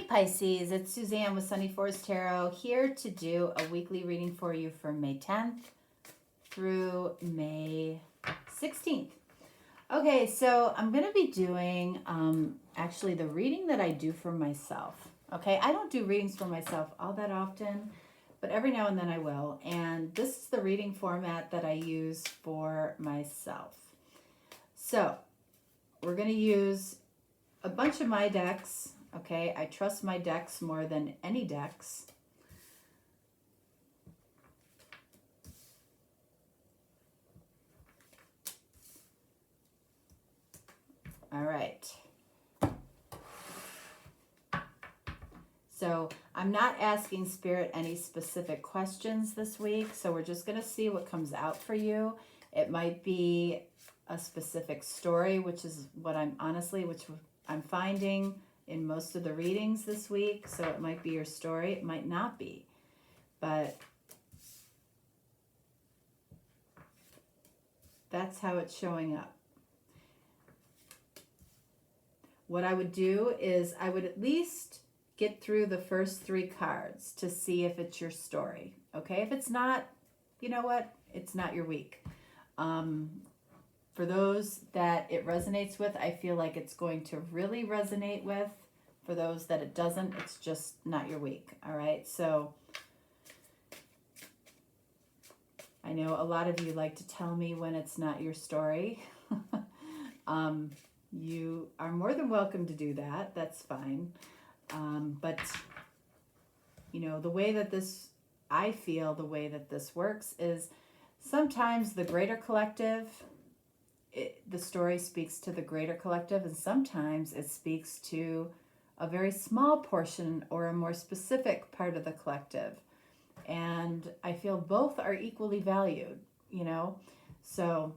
Hey Pisces, it's Suzanne with Sunny Forest Tarot here to do a weekly reading for you from May 10th through May 16th. Okay, so I'm going to be doing actually the reading that I do for myself. Okay, I don't do readings for myself all that often, but every now and then I will. And this is the reading format that I use for myself. So we're going to use a bunch of my decks. Okay, I trust my decks more than any decks. All right. So I'm not asking Spirit any specific questions this week, so we're just going to see what comes out for you. It might be a specific story, which is what I'm finding in most of the readings this week. So it might be your story, it might not be, but that's how it's showing up. What I would do is I would at least get through the first 3 cards to see if it's your story. Okay, if it's not, you know what? It's not your week. For those that it resonates with, I feel like it's going to really resonate with. For those that it doesn't, it's just not your week. All right, so I know a lot of you like to tell me when it's not your story. You are more than welcome to do that. That's fine. But, you know, the way that I feel the way that this works is sometimes the greater collective, the story speaks to the greater collective, and sometimes it speaks to a very small portion or a more specific part of the collective. And I feel both are equally valued, you know? So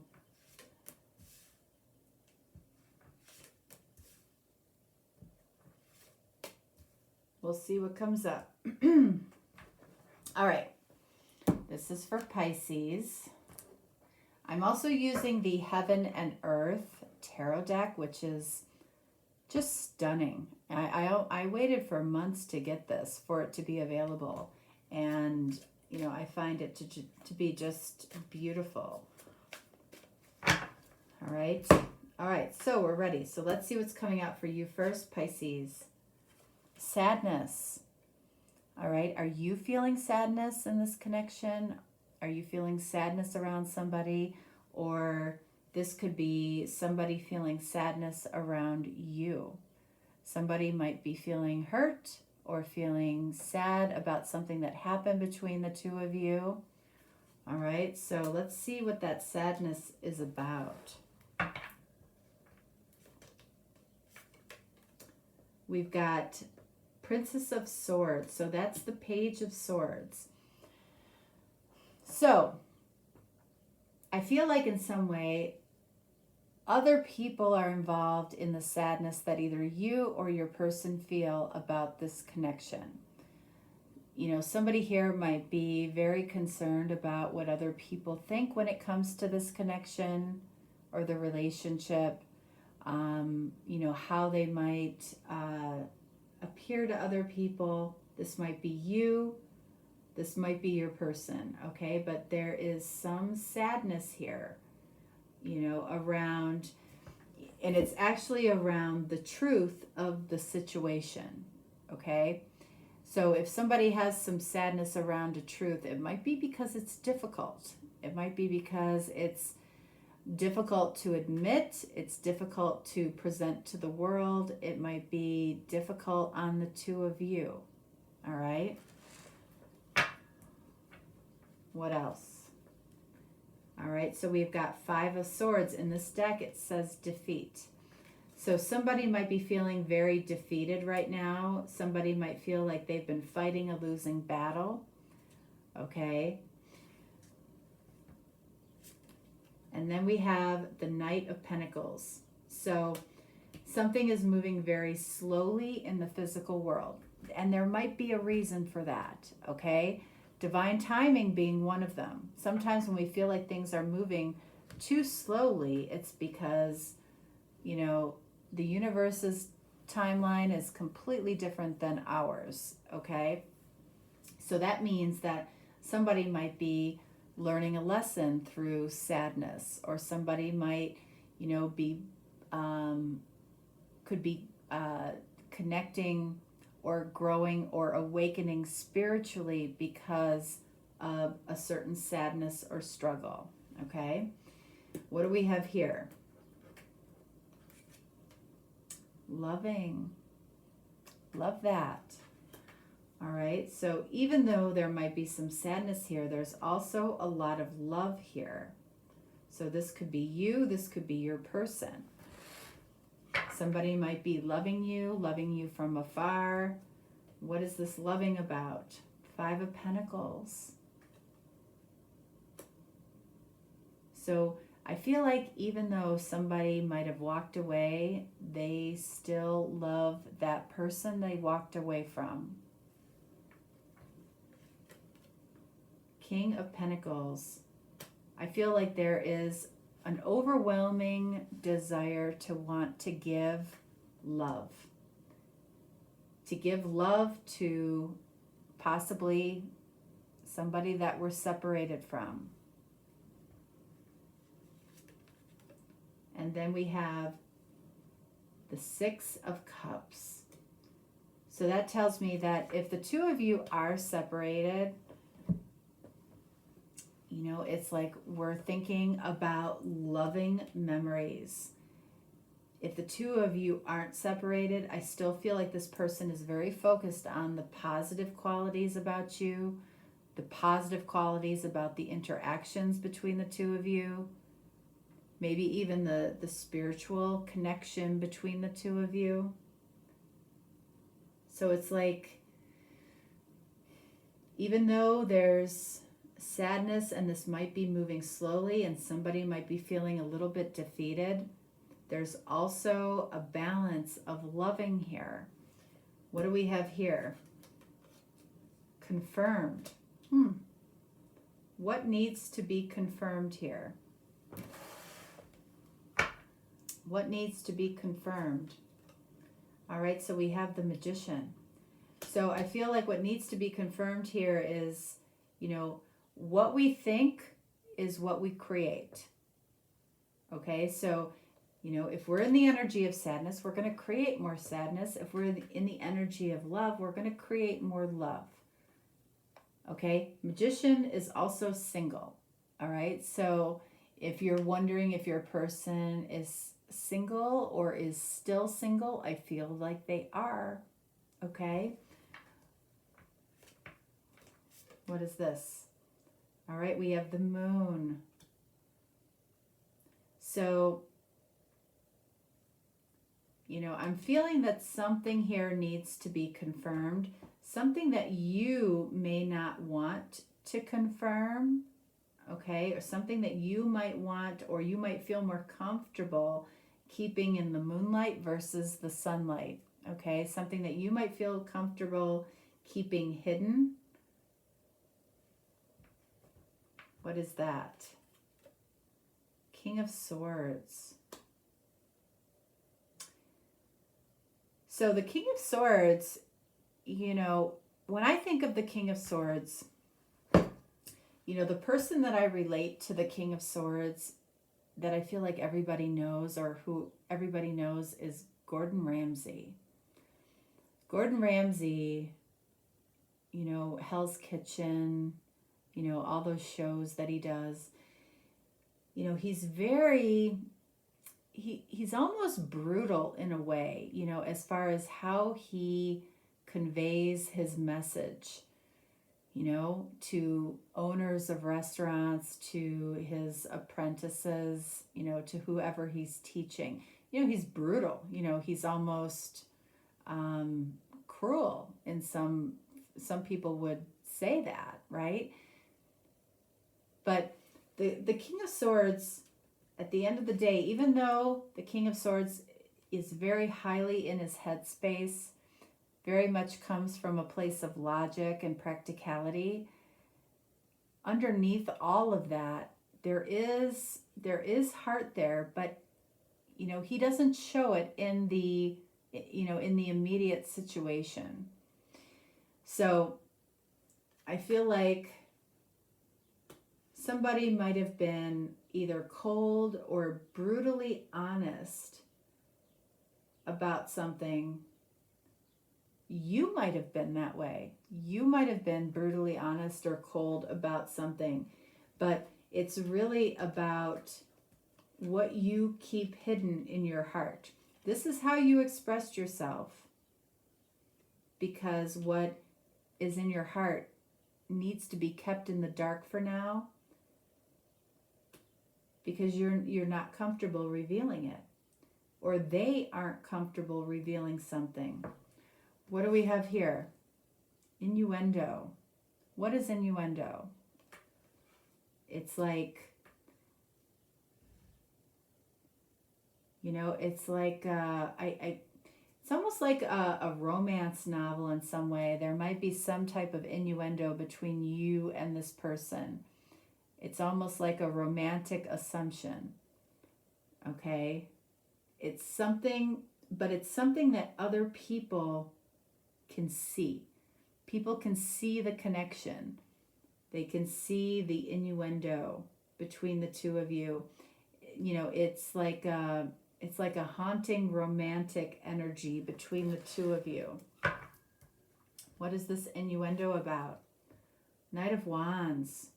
we'll see what comes up. All right. This is for Pisces. I'm also using the Heaven and Earth Tarot deck, which is just stunning. I waited for months to get this, for it to be available. And, you know, I find it to be just beautiful. All right. All right, so we're ready. So let's see what's coming out for you first, Pisces. Sadness. All right, are you feeling sadness in this connection? Are you feeling sadness around somebody? Or this could be somebody feeling sadness around you. Somebody might be feeling hurt or feeling sad about something that happened between the two of you. All right, so let's see what that sadness is about. We've got Princess of Swords, so that's the Page of Swords. So I feel like in some way other people are involved in the sadness that either you or your person feel about this connection. You know, somebody here might be very concerned about what other people think when it comes to this connection or the relationship. You know, how they might appear to other people. This might be you. This might be your person, okay? But there is some sadness here, you know, around, and it's actually around the truth of the situation, okay? So if somebody has some sadness around a truth, it might be because it's difficult. It might be because it's difficult to admit, it's difficult to present to the world, it might be difficult on the two of you, all right? What else? All right, so we've got 5 of Swords. In this deck, it says defeat. So somebody might be feeling very defeated right now. Somebody might feel like they've been fighting a losing battle, okay? And then we have the Knight of Pentacles. So something is moving very slowly in the physical world. And there might be a reason for that, okay? Divine timing being one of them. Sometimes when we feel like things are moving too slowly, it's because, you know, the universe is timeline is completely different than ours, okay? So that means that somebody might be learning a lesson through sadness, or somebody might, be, could be connecting or growing or awakening spiritually because of a certain sadness or struggle, okay? What do we have here? Loving. Love that. All right, so even though there might be some sadness here, there's also a lot of love here. So this could be you, this could be your person. Somebody might be loving you from afar. What is this loving about? 5 of Pentacles. So I feel like even though somebody might have walked away, they still love that person they walked away from. King of Pentacles. I feel like there is an overwhelming desire to want to give love. To give love to possibly somebody that we're separated from. And then we have the 6 of Cups. So that tells me that if the two of you are separated, it's like we're thinking about loving memories. If the two of you aren't separated, I still feel like this person is very focused on the positive qualities about you, the positive qualities about the interactions between the two of you, maybe even the spiritual connection between the two of you. So it's like, even though there's sadness and this might be moving slowly and somebody might be feeling a little bit defeated, there's also a balance of loving here. What do we have here? Confirmed. What needs to be confirmed here? What needs to be confirmed? All right, so we have the Magician. So I feel like what needs to be confirmed here is, what we think is what we create. Okay, so, if we're in the energy of sadness, we're going to create more sadness. If we're in the energy of love, we're going to create more love. Okay, Magician is also single. All right, so if you're wondering if your person is single or is still single, I feel like they are. Okay, what is this? All right, we have the Moon. So, I'm feeling that something here needs to be confirmed, something that you may not want to confirm, okay, or something that you might want or you might feel more comfortable keeping in the moonlight versus the sunlight, okay, something that you might feel comfortable keeping hidden. What is that? King of Swords. So the King of Swords, when I think of the King of Swords, the person that I relate to the King of Swords that I feel like everybody knows, or who everybody knows, is Gordon Ramsay. Gordon Ramsay, Hell's Kitchen, all those shows that he does. He's very, he's almost brutal in a way, as far as how he conveys his message, to owners of restaurants, to his apprentices, to whoever he's teaching. He's brutal, he's almost cruel in some people would say that, right? But the King of Swords, at the end of the day, even though the King of Swords is very highly in his headspace, very much comes from a place of logic and practicality, underneath all of that, there is heart there, but he doesn't show it in the in the immediate situation. So I feel like somebody might have been either cold or brutally honest about something. You might have been that way. You might have been brutally honest or cold about something, but it's really about what you keep hidden in your heart. This is how you expressed yourself, because what is in your heart needs to be kept in the dark for now, because you're not comfortable revealing it, or they aren't comfortable revealing something. What do we have here? Innuendo. What is innuendo? It's like, it's like it's almost like a romance novel in some way. There might be some type of innuendo between you and this person. It's almost like a romantic assumption. Okay? It's something, but it's something that other people can see. People can see the connection. They can see the innuendo between the two of you. It's like a haunting romantic energy between the two of you. What is this innuendo about? Knight of Wands.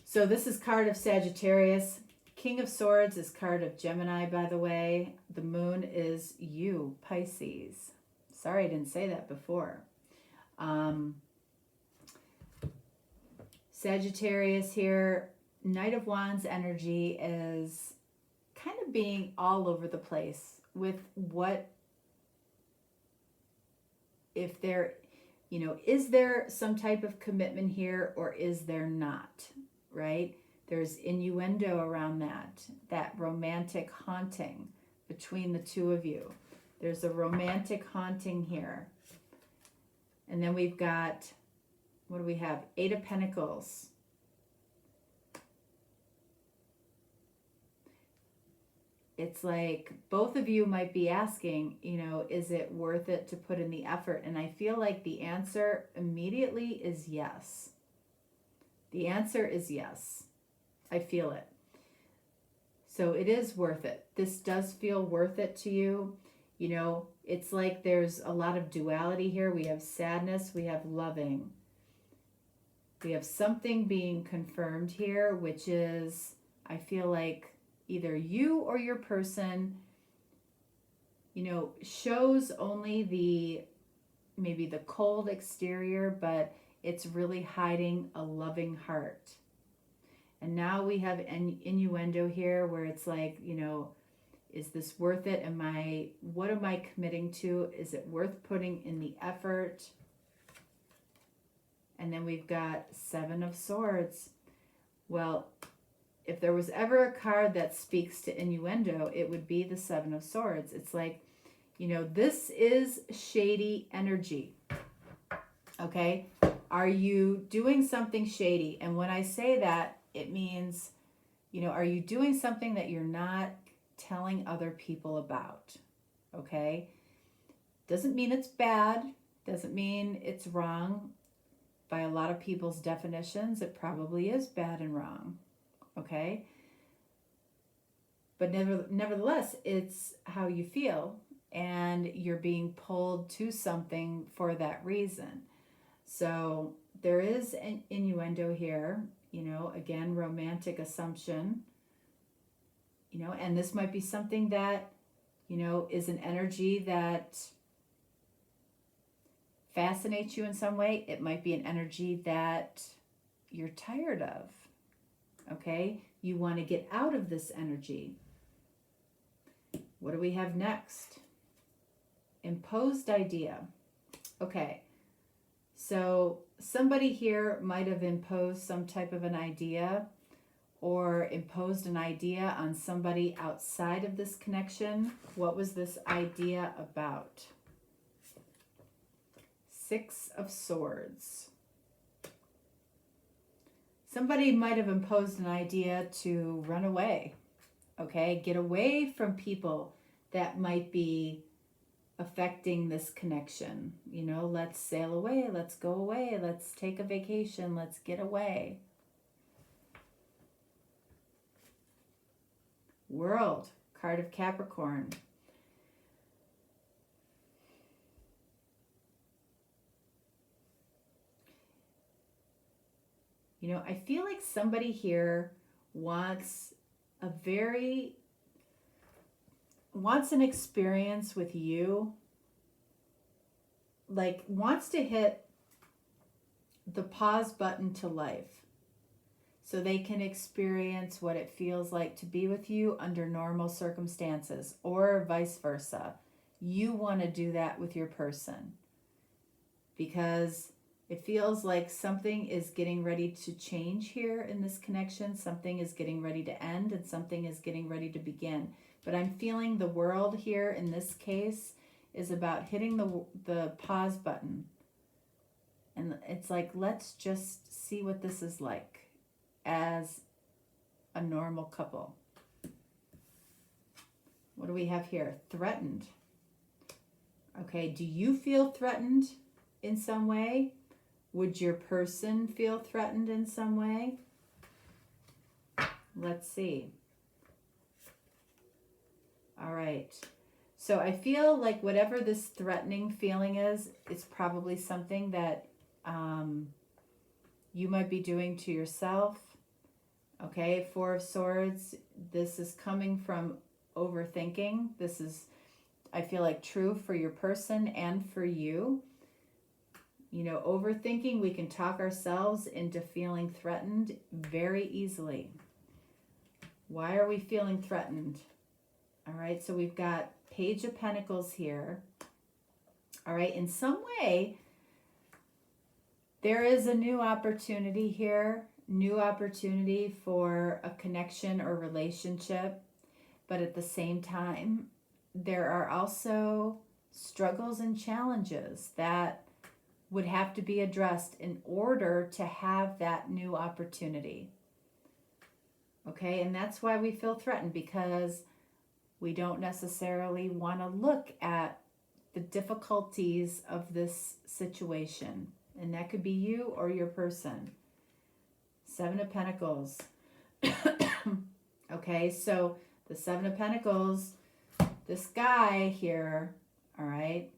So this is card of Sagittarius. King of Swords is card of Gemini, by the way. The moon is you, Pisces. Sorry I didn't say that before. Sagittarius here. Knight of Wands energy is kind of being all over the place with what, if there, is there some type of commitment here or is there not, right? There's innuendo around that romantic haunting between the two of you. There's a romantic haunting here. And then we've got, what do we have? Eight of Pentacles. It's like both of you might be asking, is it worth it to put in the effort? And I feel like the answer immediately is yes. The answer is yes. I feel it. So it is worth it. This does feel worth it to you. It's like there's a lot of duality here. We have sadness, we have loving. We have something being confirmed here, which is, I feel like either you or your person, shows only maybe the cold exterior, but it's really hiding a loving heart. And now we have innuendo here where it's like, is this worth it? What am I committing to? Is it worth putting in the effort? And then we've got Seven of Swords. Well, if there was ever a card that speaks to innuendo, it would be the Seven of Swords. It's like, this is shady energy. Okay? Are you doing something shady? And when I say that, it means, are you doing something that you're not telling other people about? Okay? Doesn't mean it's bad. Doesn't mean it's wrong. By a lot of people's definitions, it probably is bad and wrong. Okay? But nevertheless, it's how you feel, and you're being pulled to something for that reason. So there is an innuendo here, again, romantic assumption, and this might be something that, is an energy that fascinates you in some way. It might be an energy that you're tired of. Okay? You want to get out of this energy. What do we have next? Imposed idea. Okay. So somebody here might have imposed some type of an idea or imposed an idea on somebody outside of this connection. What was this idea about? Six of Swords. Somebody might have imposed an idea to run away, okay? Get away from people that might be affecting this connection. You know, let's sail away, let's go away, let's take a vacation, let's get away. World, card of Capricorn. You know, I feel like somebody here wants an experience with you, like wants to hit the pause button to life so they can experience what it feels like to be with you under normal circumstances, or vice versa. You want to do that with your person because it feels like something is getting ready to change here in this connection. Something is getting ready to end and something is getting ready to begin. But I'm feeling the world here in this case is about hitting the pause button. And it's like, let's just see what this is like as a normal couple. What do we have here? Threatened. Okay, do you feel threatened in some way? Would your person feel threatened in some way? Let's see. All right. So I feel like whatever this threatening feeling is, it's probably something that you might be doing to yourself. Okay, Four of Swords. This is coming from overthinking. This is, I feel like, true for your person and for you. You know, overthinking, we can talk ourselves into feeling threatened very easily. Why are we feeling threatened? All right, so we've got Page of Pentacles here. All right, in some way, there is a new opportunity here, new opportunity for a connection or relationship, but at the same time, there are also struggles and challenges that would have to be addressed in order to have that new opportunity. Okay, and that's why we feel threatened, because we don't necessarily want to look at the difficulties of this situation. And that could be you or your person. Seven of Pentacles. Okay, so the Seven of Pentacles, this guy here, all right,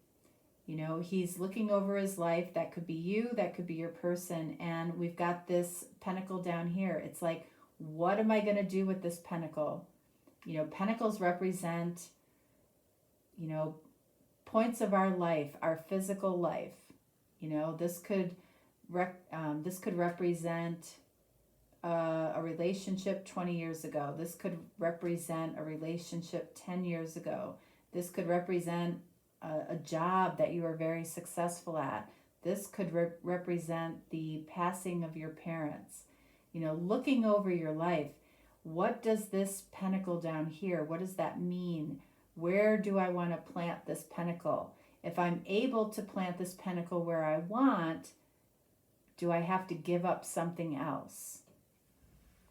you know, he's looking over his life. That could be you, that could be your person. And we've got this pentacle down here. It's like, what am I going to do with this pentacle? You know, pentacles represent, you know, points of our life, our physical life. You know, this could represent a relationship 20 years ago. This could represent a relationship 10 years ago. This could represent a job that you are very successful at. This could represent the passing of your parents. You know, looking over your life. What does this pentacle down here, what does that mean? Where do I want to plant this pentacle? If I'm able to plant this pentacle where I want, do I have to give up something else?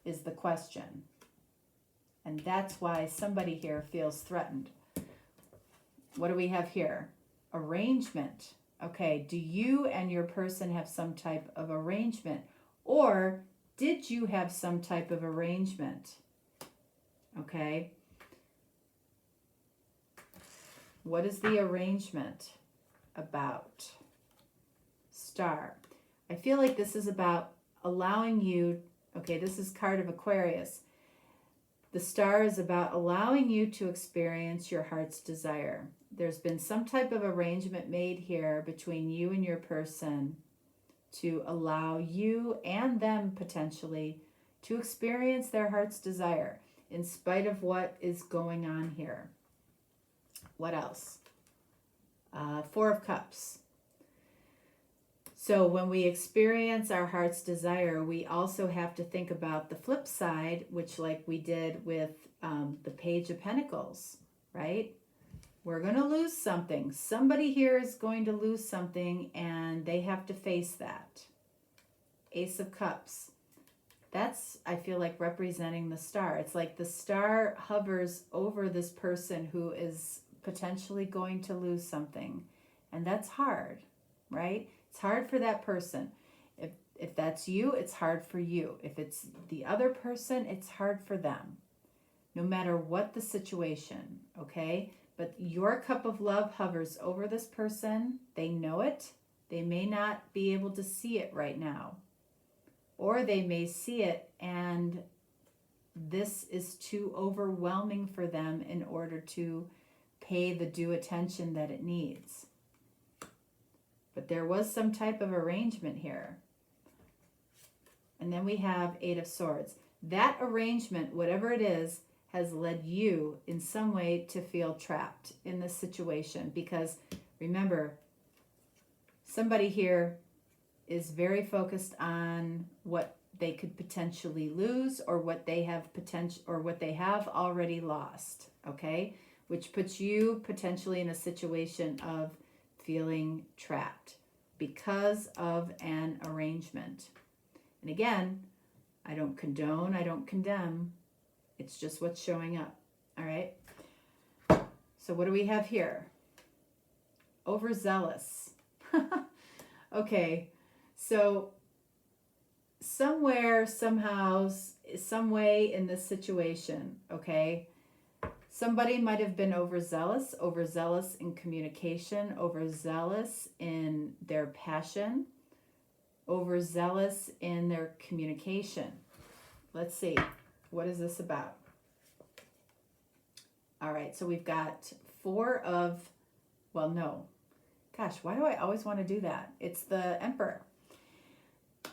Is the question. And that's why somebody here feels threatened. What do we have here? Arrangement. Okay, do you and your person have some type of arrangement? Or did you have some type of arrangement? Okay. What is the arrangement about? Star. I feel like this is about allowing you, okay, this is card of Aquarius. The star is about allowing you to experience your heart's desire. There's been some type of arrangement made here between you and your person to allow you and them potentially to experience their heart's desire in spite of what is going on here. What else? Four of Cups. So when we experience our heart's desire, we also have to think about the flip side, which like we did with the Page of Pentacles, right? We're going to lose something. Somebody here is going to lose something and they have to face that. Ace of Cups. That's, I feel like, representing the star. It's like the star hovers over this person who is potentially going to lose something. And that's hard, right? It's hard for that person. If that's you, it's hard for you. If it's the other person, it's hard for them. No matter what the situation, okay? But your cup of love hovers over this person. They know it. They may not be able to see it right now. Or they may see it and this is too overwhelming for them in order to pay the due attention that it needs. But there was some type of arrangement here. And then we have Eight of Swords. That arrangement, whatever it is, has led you in some way to feel trapped in this situation. Because remember, somebody here is very focused on what they could potentially lose or what they have already lost, okay? Which puts you potentially in a situation of feeling trapped because of an arrangement. And again, I don't condone, I don't condemn. It's just what's showing up, all right? So what do we have here? Overzealous. Okay, so somewhere, somehow, some way in this situation, okay, somebody might have been overzealous in communication, overzealous in their passion, overzealous in their communication. Let's see, what is this about? All right, so we've got four of, well, no. Gosh, why do I always want to do that? It's the Emperor.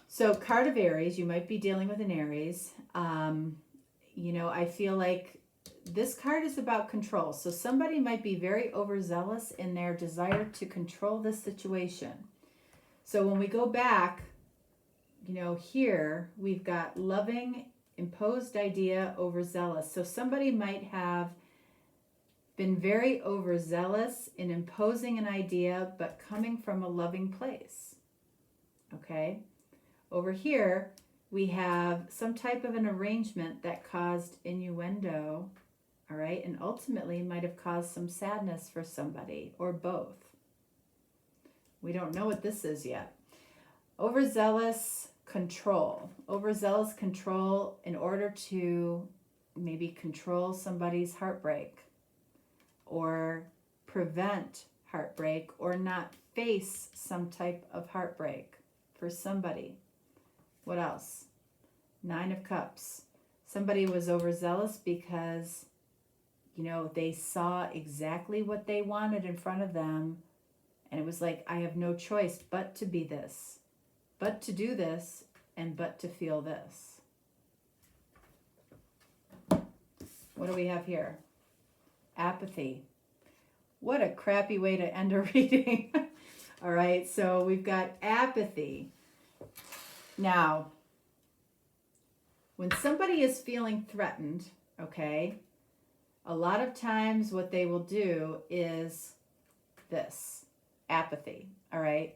So card of Aries, you might be dealing with an Aries. You know, I feel like this card is about control. So somebody might be very overzealous in their desire to control this situation. So when we go back, you know, here we've got loving, imposed idea, overzealous. So somebody might have been very overzealous in imposing an idea, but coming from a loving place. Okay? Over here, we have some type of an arrangement that caused innuendo, all right? And ultimately might have caused some sadness for somebody, or both. We don't know what this is yet. Overzealous control. Overzealous control in order to maybe control somebody's heartbreak, or prevent heartbreak, or not face some type of heartbreak for somebody. What else? Nine of Cups. Somebody was overzealous because, you know, they saw exactly what they wanted in front of them, and it was like, I have no choice but to be this, but to do this, and but to feel this. What do we have here? Apathy. What a crappy way to end a reading. All right, so we've got apathy. Now, when somebody is feeling threatened, okay, a lot of times what they will do is this, apathy, all right?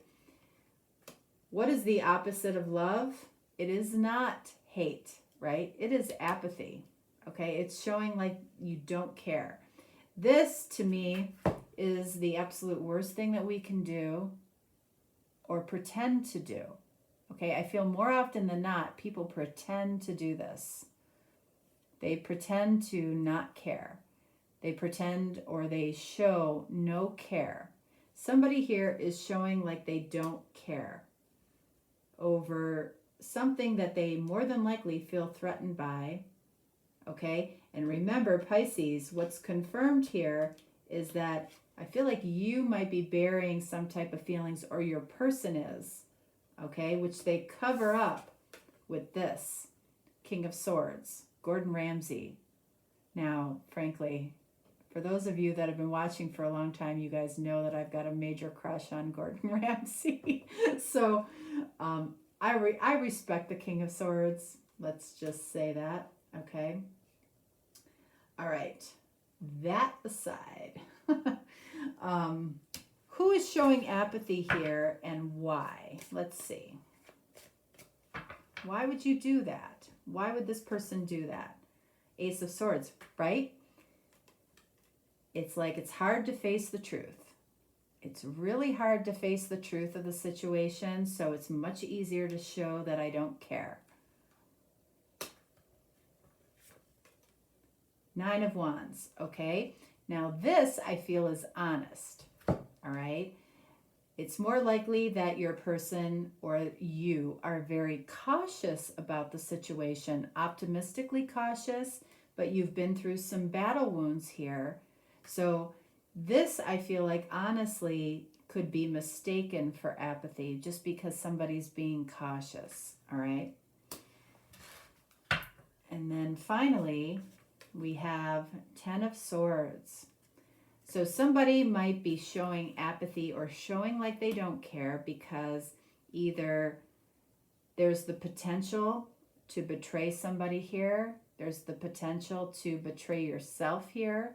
What is the opposite of love? It is not hate, right? It is apathy, okay? It's showing like you don't care. This, to me, is the absolute worst thing that we can do or pretend to do. Okay, I feel more often than not, people pretend to do this. They pretend to not care. They pretend or they show no care. Somebody here is showing like they don't care over something that they more than likely feel threatened by. Okay, and remember, Pisces, what's confirmed here is that I feel like you might be burying some type of feelings, or your person is, okay, which they cover up with this King of Swords, Gordon Ramsay. Now, frankly, for those of you that have been watching for a long time, you guys know that I've got a major crush on Gordon Ramsay. So I respect the King of Swords. Let's just say that, okay? All right, that aside, who is showing apathy here and why? Let's see. Why would you do that? Why would this person do that? Ace of Swords, right? It's like it's hard to face the truth. It's really hard to face the truth of the situation, so it's much easier to show that I don't care. Nine of Wands, okay? Now this I feel is honest, all right? It's more likely that your person or you are very cautious about the situation, optimistically cautious, but you've been through some battle wounds here. So this, I feel like, honestly, could be mistaken for apathy just because somebody's being cautious, all right? And then finally, we have 10 of Swords. So somebody might be showing apathy or showing like they don't care because either there's the potential to betray somebody here, there's the potential to betray yourself here.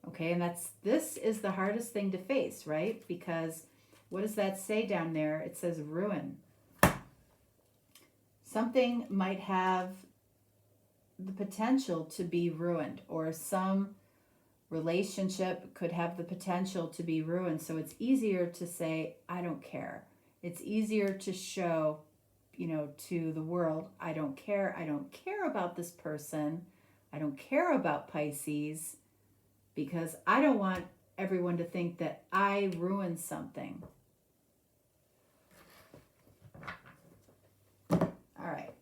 Okay, and this is the hardest thing to face, right? Because what does that say down there? It says ruin. Something might have the potential to be ruined, or some relationship could have the potential to be ruined. So it's easier to say, I don't care. It's easier to show, to the world, I don't care. I don't care about this person. I don't care about Pisces, because I don't want everyone to think that I ruined something. All right.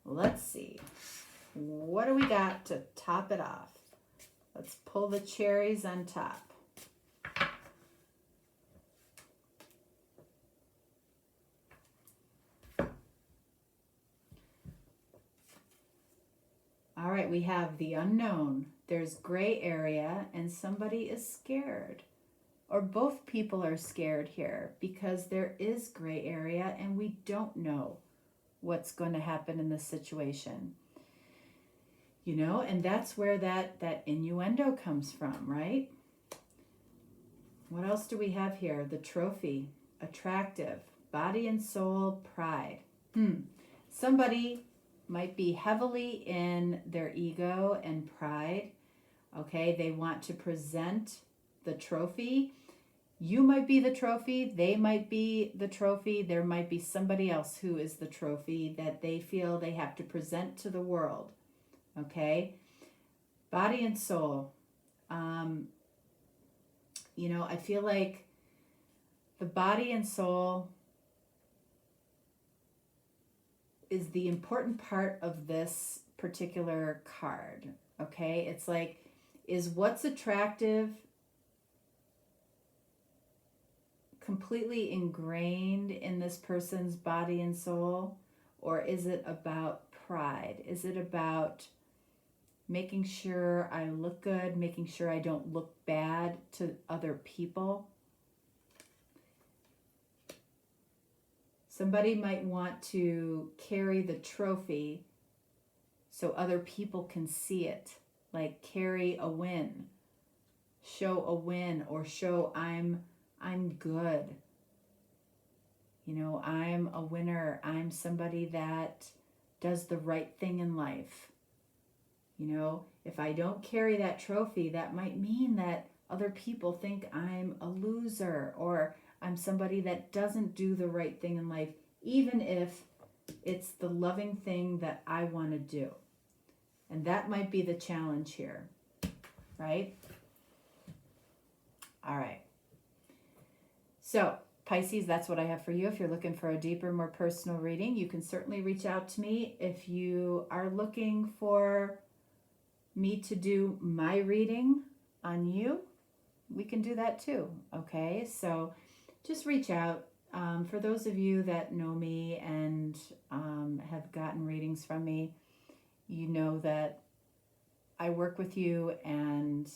Let's see. What do we got to top it off? Let's pull the cherries on top. All right, we have the unknown. There's gray area and somebody is scared. Or both people are scared here because there is gray area and we don't know what's going to happen in this situation. And that's where that innuendo comes from, right? What else do we have here? The trophy, attractive, body and soul, pride. Somebody might be heavily in their ego and pride. Okay, they want to present the trophy. You might be the trophy, they might be the trophy, there might be somebody else who is the trophy that they feel they have to present to the world. Okay, body and soul. I feel like the body and soul is the important part of this particular card. Okay, it's like, is what's attractive completely ingrained in this person's body and soul, or is it about pride? Is it about making sure I look good, making sure I don't look bad to other people? Somebody might want to carry the trophy so other people can see it, like carry a win, show a win, or show I'm good. I'm a winner. I'm somebody that does the right thing in life. If I don't carry that trophy, that might mean that other people think I'm a loser, or I'm somebody that doesn't do the right thing in life, even if it's the loving thing that I want to do. And that might be the challenge here, right? All right. So, Pisces, that's what I have for you. If you're looking for a deeper, more personal reading, you can certainly reach out to me. If you are looking for me to do my reading on you, we can do that too. Okay, so just reach out. For those of you that know me and have gotten readings from me, you know that I work with you, and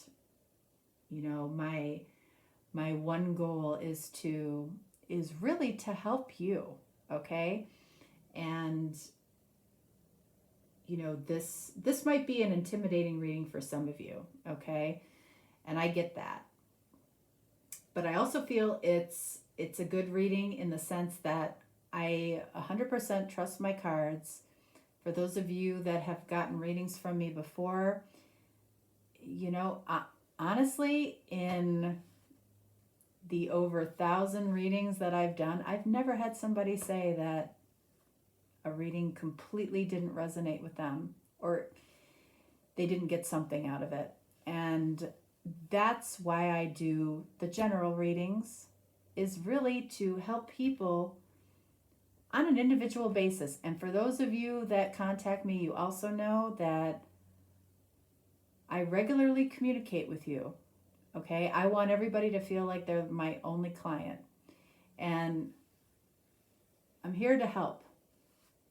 my one goal is really to help you. Okay, and this might be an intimidating reading for some of you, okay? And I get that. But I also feel it's a good reading in the sense that I 100% trust my cards. For those of you that have gotten readings from me before, honestly, in the over 1,000 readings that I've done, I've never had somebody say that a reading completely didn't resonate with them or they didn't get something out of it. And that's why I do the general readings, is really to help people on an individual basis. And for those of you that contact me, you also know that I regularly communicate with you. Okay, I want everybody to feel like they're my only client. And I'm here to help.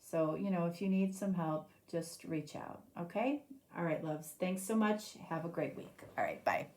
So, if you need some help, just reach out. Okay? All right, loves. Thanks so much. Have a great week. All right, bye.